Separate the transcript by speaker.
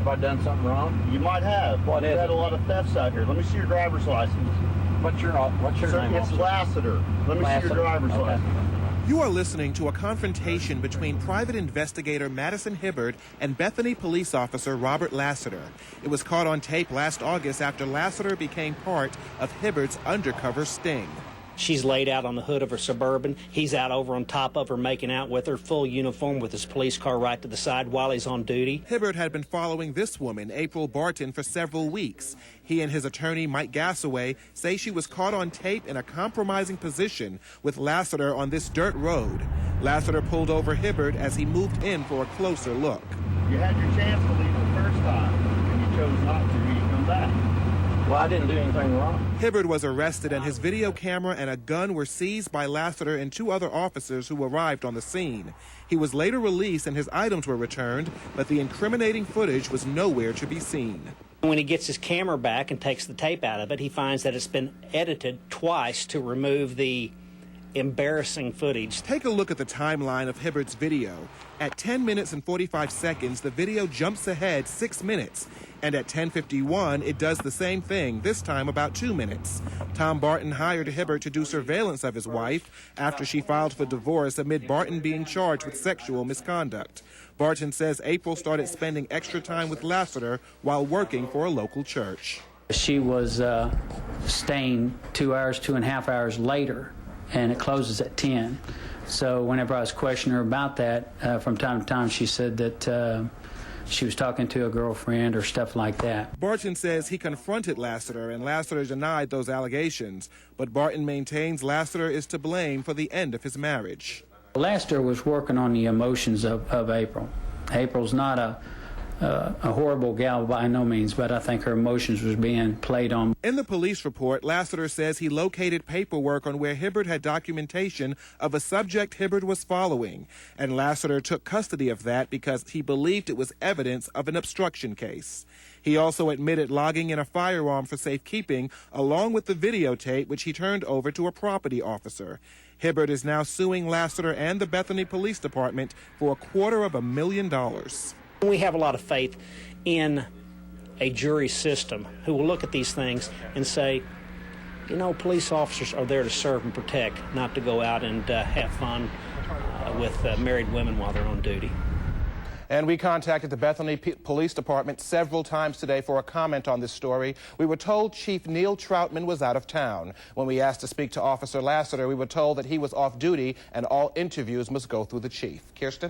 Speaker 1: I done something wrong?
Speaker 2: You might have.
Speaker 1: What is
Speaker 2: We've had
Speaker 1: it?
Speaker 2: a lot of thefts out here. Let me see your driver's license.
Speaker 1: What's your
Speaker 2: Sir,
Speaker 1: name?
Speaker 2: it's
Speaker 1: officer?
Speaker 2: Lassiter. Let me see
Speaker 1: Lassiter.
Speaker 2: your driver's
Speaker 1: Okay.
Speaker 2: license.
Speaker 3: You are listening to a confrontation between private investigator Madison Hibbard and Bethany police officer Robert Lassiter. It was caught on tape last August after Lassiter became part of Hibbard's undercover sting.
Speaker 4: She's laid out on the hood of her Suburban. He's out over on top of her making out with her, full uniform with his police car right to the side while he's on duty.
Speaker 3: Hibbard had been following this woman, April Barton, for several weeks. He and his attorney, Mike Gassaway, say she was caught on tape in a compromising position with Lassiter on this dirt road. Lassiter pulled over Hibbard as he moved in for a closer look.
Speaker 2: You had your chance to leave the first time, and you chose not to. You come back.
Speaker 1: Well, I didn't do anything wrong.
Speaker 3: Hibbard was arrested and his video camera and a gun were seized by Lassiter and two other officers who arrived on the scene. He was later released and his items were returned, but the incriminating footage was nowhere to be seen.
Speaker 4: When he gets his camera back and takes the tape out of it, he finds that it's been edited twice to remove the embarrassing footage.
Speaker 3: Take a look at the timeline of Hibbard's video. At 10 minutes and 45 seconds, the video jumps ahead 6 minutes. And at 10:51, it does the same thing, this time about 2 minutes. Tom Barton hired Hibbard to do surveillance of his wife after she filed for divorce amid Barton being charged with sexual misconduct. Barton says April started spending extra time with Lassiter while working for a local church.
Speaker 5: She was staying 2 hours, 2.5 hours later, and it closes at 10. So whenever I was questioning her about that, from time to time she said that she was talking to a girlfriend or stuff like that.
Speaker 3: Barton says he confronted Lassiter, and Lassiter denied those allegations. But Barton maintains Lassiter is to blame for the end of his marriage.
Speaker 5: Lassiter was working on the emotions of April. April's not a horrible gal by no means, but I think her emotions was being played on.
Speaker 3: In the police report, Lassiter says he located paperwork on where Hibbard had documentation of a subject Hibbard was following, and Lassiter took custody of that because he believed it was evidence of an obstruction case. He also admitted logging in a firearm for safekeeping, along with the videotape, which he turned over to a property officer. Hibbard is now suing Lassiter and the Bethany Police Department for $250,000.
Speaker 4: We have a lot of faith in a jury system who will look at these things and say, you know, police officers are there to serve and protect, not to go out and have fun with married women while they're on duty.
Speaker 3: And we contacted the Bethany Police Department several times today for a comment on this story. We were told Chief Neil Troutman was out of town. When we asked to speak to Officer Lassiter, we were told that he was off duty and all interviews must go through the chief. Kirsten?